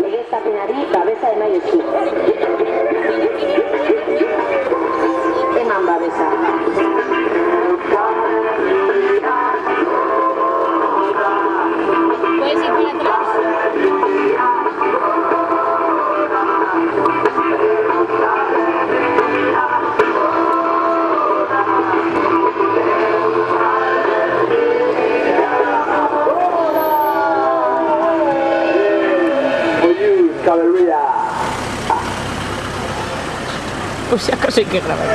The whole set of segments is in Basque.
legeztapenari babesa emaiozu. Eman babesa. ¿Puedes ir para atrás? Pues si acaso hay que grabar.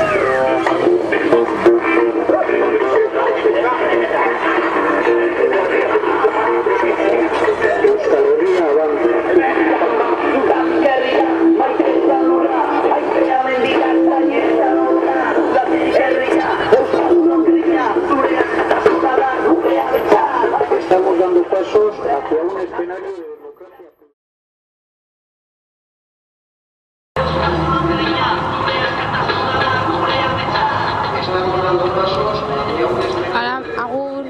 Estamos dando pasos hacia un escenario de democracia. Estamos dando pasos hacia un escenario. Hola, agur.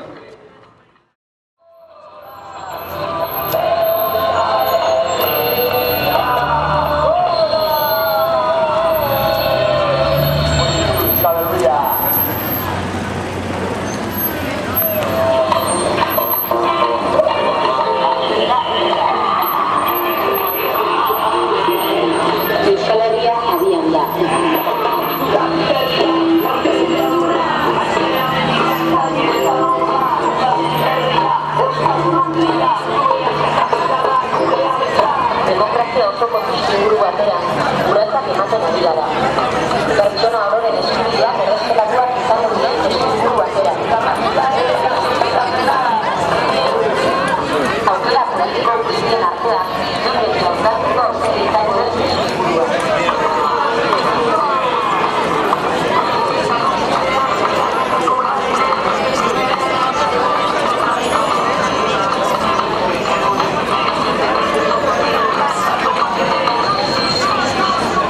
Euskal Herria abian da. Demokrazia osoko testuinguru batean, urratsak ematen ari gara. Pertsona ororen eskubideak errespetatuak izango diren testuinguru batean. Aukera politiko guztien artean, beti hautatzeko aukera izango den testuingurua.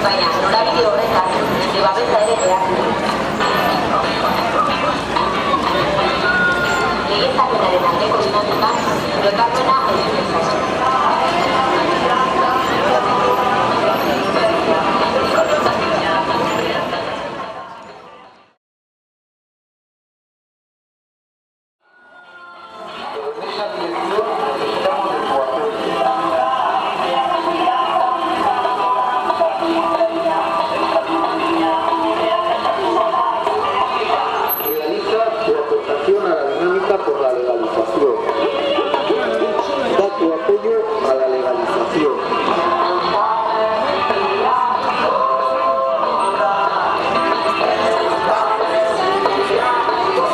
Baina, norabide horretan, babesa ere behar du. Legeztapenaren aldeko dinamikan, zure ekarpena egin dezazu. En esa dirección necesitamos de tu apoyo. Realiza tu aportación a la dinámica por la legalización. Da tu apoyo a la legalización.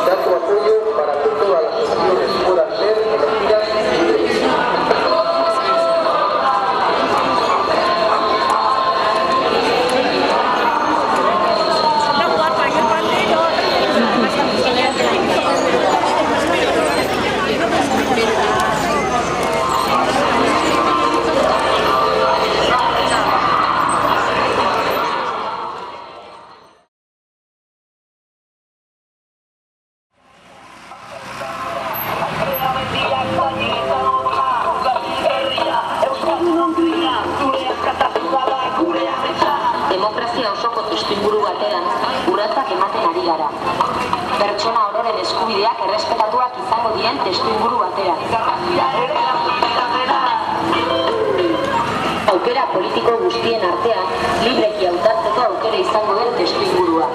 Da tu apoyo para que todas las opciones puedan ser elegidas libremente. Demokrazia osoko testuinguru batean, urratsak ematen ari gara. Pertsona ororen eskubideak errespetatuak izango diren testuinguru batean. Aukera politiko guztien artean, libreki hautatzeko aukera izango den testuingurua.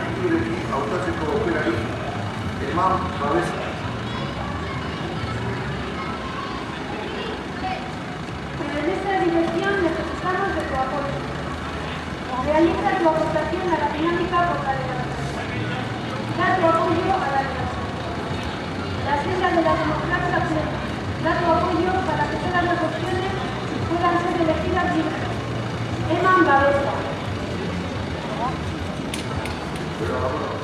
zurekin hautatzeko aukerari eman babesa. Pero en esta dirección necesitamos de tu apoyo. Realiza tu aportación a la dinámica por la legalización. Da tu apoyo a la legalización. La senda de la democracia plena. Da tu apoyo para que todas las opciones puedan ser elegidas libremente. Eman babesa. Pero,